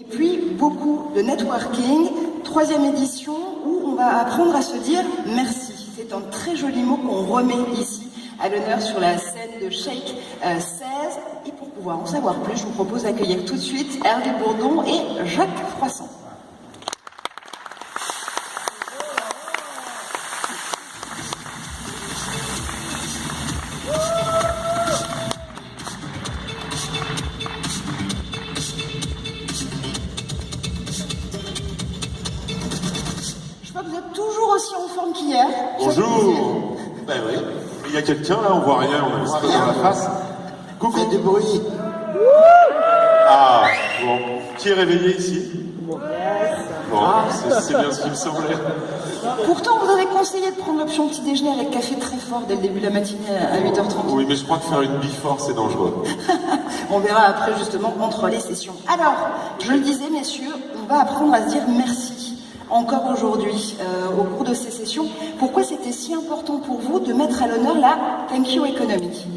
Et puis, beaucoup de networking, 3e édition, où on va apprendre à se dire merci. C'est un très joli mot qu'on remet ici à l'honneur sur la scène de Shake 16. Et pour pouvoir en savoir plus, je vous propose d'accueillir tout de suite Hervé Bourdon et Jacques Froissant. Je vois que vous êtes toujours aussi en forme qu'hier. Bonjour. Ben oui. Il y a quelqu'un là, on voit rien, on a juste dans la face. Coucou. Faites du bruit. Ah, bon. Qui est réveillé ici? Bon, c'est bien ce qui me semblait. Pourtant, vous avez conseillé de prendre l'option petit déjeuner avec café très fort dès le début de la matinée à 8h30. Oui, mais je crois que faire une before, c'est dangereux. On verra après justement entre les sessions. Alors, je le disais, messieurs, on va apprendre à se dire merci. Encore aujourd'hui, au cours de ces sessions, pourquoi c'était si important pour vous de mettre à l'honneur la Thank You Economy?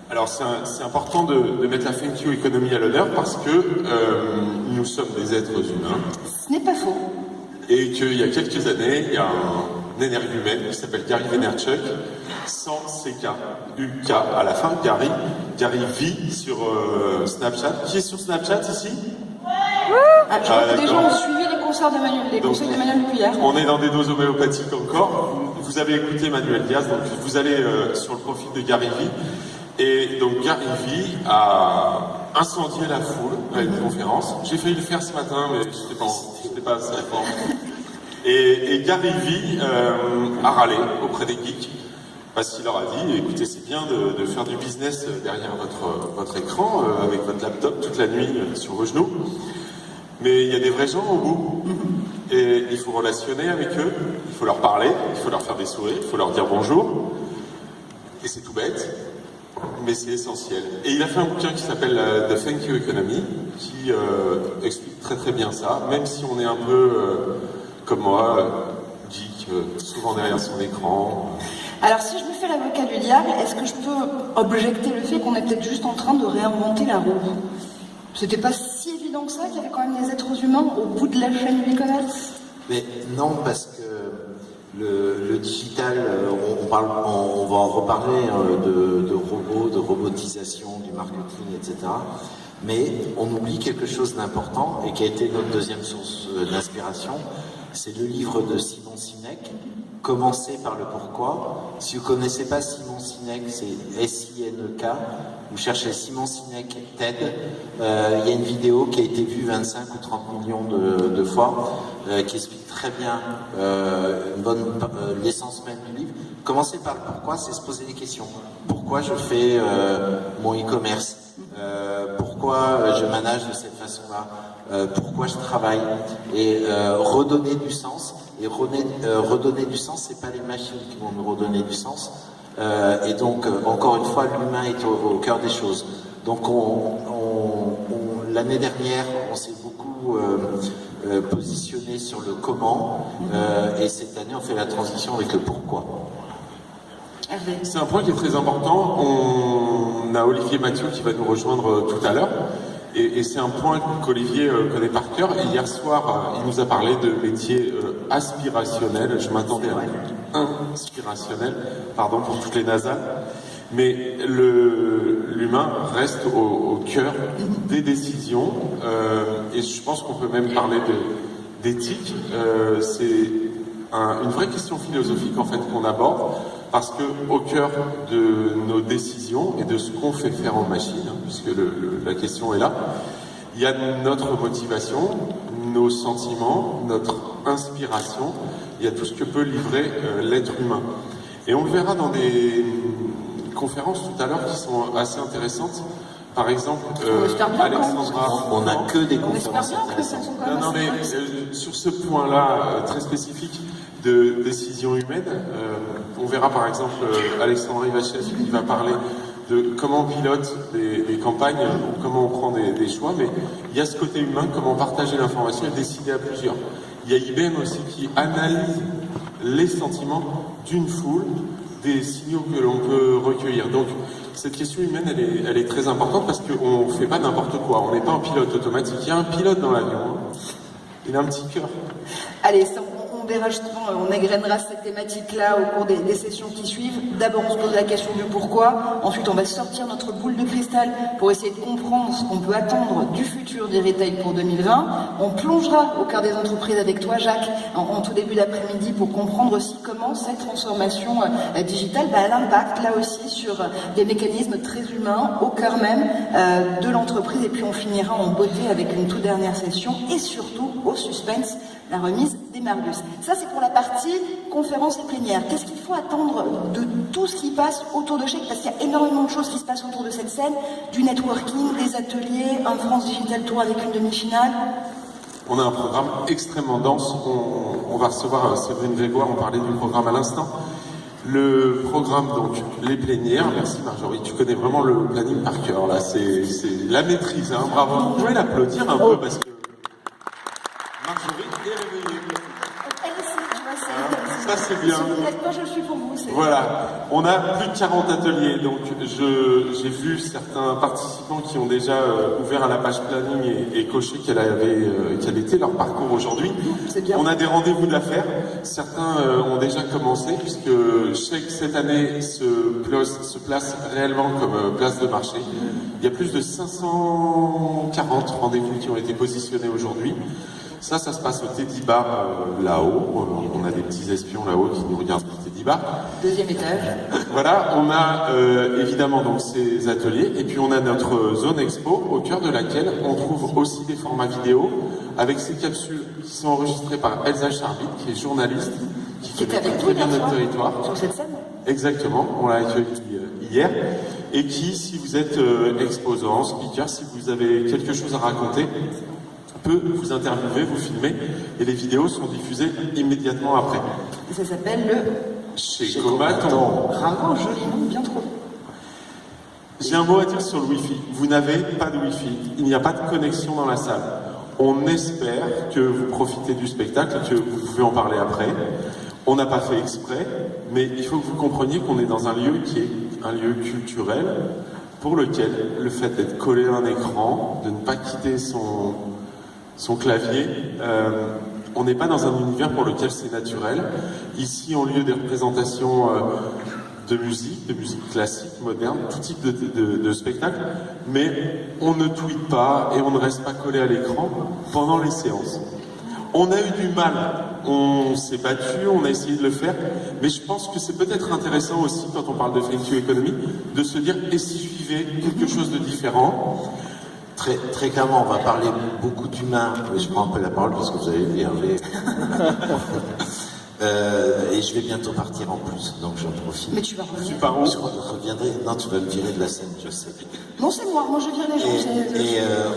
Alors c'est important de mettre la Thank You Economy à l'honneur parce que nous sommes des êtres humains. Ce n'est pas faux. Et qu'il y a quelques années, il y a un énergumène qui s'appelle Gary Vaynerchuk, sans CK, UK à la fin, Gary V sur Snapchat. Qui est sur Snapchat ici? Je crois que les gens ont suivi les conseils d'Emmanuel depuis hier. On est dans des doses homéopathiques encore. Vous avez écouté Manuel Diaz, donc vous allez sur le profil de Gary V. Et donc Gary V a incendié la foule à une conférence. J'ai failli le faire ce matin, mais je n'étais pas assez fort. Et Gary V a râlé auprès des geeks parce qu'il leur a dit, écoutez, c'est bien de faire du business derrière votre écran, avec votre laptop toute la nuit sur vos genoux. Mais il y a des vrais gens au bout. Et il faut relationner avec eux, il faut leur parler, il faut leur faire des sourires, il faut leur dire bonjour. Et c'est tout bête, mais c'est essentiel. Et il a fait un bouquin qui s'appelle The Thank You Economy, qui explique très très bien ça, même si on est un peu, comme moi, geek, souvent derrière son écran. Alors si je me fais l'avocat du diable, est-ce que je peux objecter le fait qu'on est peut-être juste en train de réinventer la roue? C'était pas si évident que ça, qu'il y avait quand même des êtres humains au bout de la chaîne du e-commerce? Mais non, parce que le digital, on va en reparler de robots, de robotisation, du marketing, etc. Mais on oublie quelque chose d'important et qui a été notre deuxième source d'inspiration. C'est le livre de Simon Sinek, Commencez par le pourquoi. Si vous ne connaissez pas Simon Sinek, c'est S-I-N-E-K. Vous cherchez Simon Sinek TED. Il y a une vidéo qui a été vue 25 ou 30 millions de fois, qui explique très bien l'essence même du livre. Commencer par le pourquoi, c'est se poser des questions. Pourquoi je fais mon e-commerce? Pourquoi je manage de cette façon-là? Pourquoi je travaille? Et redonner du sens. Et redonner du sens, c'est pas les machines qui vont nous redonner du sens. Et donc, encore une fois, l'humain est au cœur des choses. Donc, l'année dernière, on s'est beaucoup positionné sur le comment, et cette année, on fait la transition avec le pourquoi. C'est un point qui est très important. On a Olivier Mathieu qui va nous rejoindre tout à l'heure. Et c'est un point qu'Olivier connaît par cœur. Et hier soir, il nous a parlé de métiers aspirationnels. Je m'attendais à inspirationnel, pardon pour toutes les nasales. Mais l'humain reste au cœur des décisions. Et je pense qu'on peut même parler d'éthique. C'est une vraie question philosophique en fait qu'on aborde. Parce que au cœur de nos décisions et de ce qu'on fait faire aux machines, puisque la question est là, il y a notre motivation, nos sentiments, notre inspiration, il y a tout ce que peut livrer l'être humain. Et on le verra dans des conférences tout à l'heure qui sont assez intéressantes. Par exemple, Alexandra... On n'a que des conférences intéressantes. Non, mais sur ce point-là, très spécifique, de décision humaine. On verra par exemple Alexandra Ivachev qui va parler de comment on pilote des campagnes, comment on prend des choix, mais il y a ce côté humain, comment partager l'information et décider à plusieurs. Il y a IBM aussi qui analyse les sentiments d'une foule, des signaux que l'on peut recueillir. Donc Cette question humaine, elle est très importante parce qu'on ne fait pas n'importe quoi. On n'est pas un pilote automatique. Il y a un pilote dans l'avion. Hein. Il a un petit cœur. Allez, ça, on verra justement, on égrènera cette thématique-là au cours des sessions qui suivent. D'abord, on se pose la question du pourquoi. Ensuite, on va sortir notre boule de cristal pour essayer de comprendre ce qu'on peut attendre du futur des retail pour 2020. On plongera au cœur des entreprises avec toi, Jacques, en tout début d'après-midi pour comprendre aussi comment cette transformation digitale a l'impact, là aussi, sur des mécanismes très humains au cœur même de l'entreprise. Et puis, on finira en beauté avec une toute dernière session et surtout, au suspense, la remise des Marius. Ça, c'est pour la partie conférence et plénière. Qu'est-ce qu'il faut attendre de tout ce qui passe autour de Shake? Parce qu'il y a énormément de choses qui se passent autour de cette scène, du networking, des ateliers, un France Digital Tour avec une demi-finale. On a un programme extrêmement dense. On va recevoir Séverine Grégoire, on parlait du programme à l'instant. Le programme, donc, les plénières. Merci Marjorie, tu connais vraiment le planning par cœur, là. C'est la maîtrise, hein. Bravo. Vous pouvez l'applaudir un peu parce que Marjorie est réveillée. Ça, c'est bien. Si vous n'êtes pas, je suis pour vous. Voilà. On a plus de 40 ateliers. Donc, j'ai vu certains participants qui ont déjà ouvert à la page planning et coché quel était leur parcours aujourd'hui. C'est bien. On a des rendez-vous d'affaires. Certains ont déjà commencé puisque Shake, cette année, se place réellement comme place de marché. Il y a plus de 540 rendez-vous qui ont été positionnés aujourd'hui. Ça se passe au Teddy Bar là-haut. On a des petits espions là-haut qui nous regardent au Teddy Bar. Deuxième étage. Voilà, on a évidemment donc ces ateliers et puis on a notre zone expo au cœur de laquelle on trouve aussi des formats vidéo avec ces capsules qui sont enregistrées par Elsa Charbit, qui est journaliste, qui était avec très nous bien notre territoire. Sur cette scène. Exactement, on l'a accueilli hier et qui, si vous êtes exposant, speaker, si vous avez quelque chose à raconter, peut vous interviewer, vous filmer, et les vidéos sont diffusées immédiatement après. Et ça s'appelle le Chez Comaton. Bravo, joli nom, bien trop. J'ai un mot à dire sur le Wi-Fi. Vous n'avez pas de Wi-Fi. Il n'y a pas de connexion dans la salle. On espère que vous profitez du spectacle, que vous pouvez en parler après. On n'a pas fait exprès, mais il faut que vous compreniez qu'on est dans un lieu qui est un lieu culturel pour lequel le fait d'être collé à un écran, de ne pas quitter son clavier, on n'est pas dans un univers pour lequel c'est naturel. Ici, en lieu des représentations de musique classique, moderne, tout type de spectacle, mais on ne tweete pas et on ne reste pas collé à l'écran pendant les séances. On a eu du mal, on s'est battu, on a essayé de le faire, mais je pense que c'est peut-être intéressant aussi, quand on parle de Thank You Economy, de se dire, et si je vivais quelque chose de différent? Très clairement, on va parler beaucoup d'humains. Je prends un peu la parole parce que vous avez vu Hervé. Et je vais bientôt partir en plus, donc j'en profite. Mais tu vas revenir. Tu pars où? Je reviendrai. Non, tu vas me virer de la scène, je sais. Non, c'est moi je vire les gens.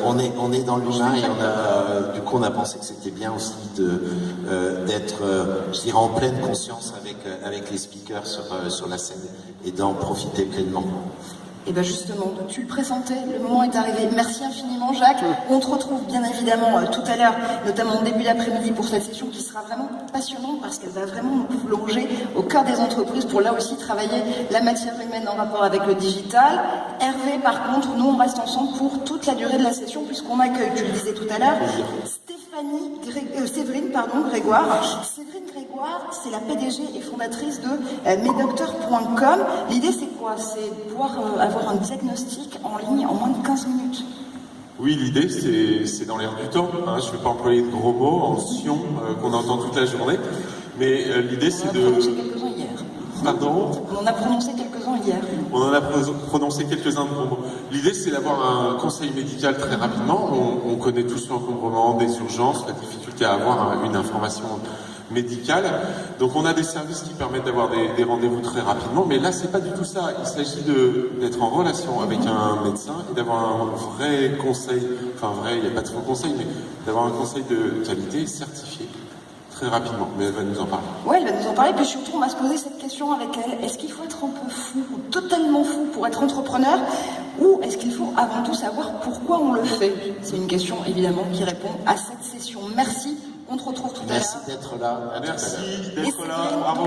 On est dans l'humain et du coup on a pensé que c'était bien aussi d'être, je dirais, en pleine conscience avec les speakers sur la scène et d'en profiter pleinement. Et bien justement, tu le présentais, le moment est arrivé. Merci infiniment Jacques. On te retrouve bien évidemment tout à l'heure, notamment au début d'après-midi pour cette session qui sera vraiment passionnante parce qu'elle va vraiment nous plonger au cœur des entreprises pour là aussi travailler la matière humaine en rapport avec le digital. Hervé, par contre, nous on reste ensemble pour toute la durée de la session puisqu'on accueille, tu le disais tout à l'heure, Séverine Grégoire. Séverine Grégoire, c'est la PDG et fondatrice de Mesdocteurs.com. L'idée c'est quoi? C'est de pouvoir avoir un diagnostic en ligne en moins de 15 minutes. Oui, l'idée, c'est dans l'air du temps. Hein. Je ne vais pas employer de gros mots en sion qu'on entend toute la journée. Mais l'idée, c'est de... On en a prononcé quelques-uns hier. Pardon? On en a prononcé quelques-uns hier. On en a prononcé quelques-uns de gros mots. L'idée, c'est d'avoir un conseil médical très rapidement. On connaît tous l'encombrement des urgences, la difficulté à avoir une information médicale. Donc on a des services qui permettent d'avoir des rendez-vous très rapidement, mais là c'est pas du tout ça. Il s'agit d'être en relation avec un médecin et d'avoir un vrai conseil, enfin vrai, il n'y a pas de faux conseil, mais d'avoir un conseil de qualité certifié très rapidement. Mais elle va nous en parler. Ouais, elle va nous en parler, puis surtout on va se poser cette question avec elle. Est-ce qu'il faut être un peu fou, ou totalement fou pour être entrepreneur, ou est-ce qu'il faut avant tout savoir pourquoi on le fait? C'est une question évidemment qui répond à cette session. Merci. On te retrouve tout à l'heure. Merci d'être là. Merci d'être là. Bravo.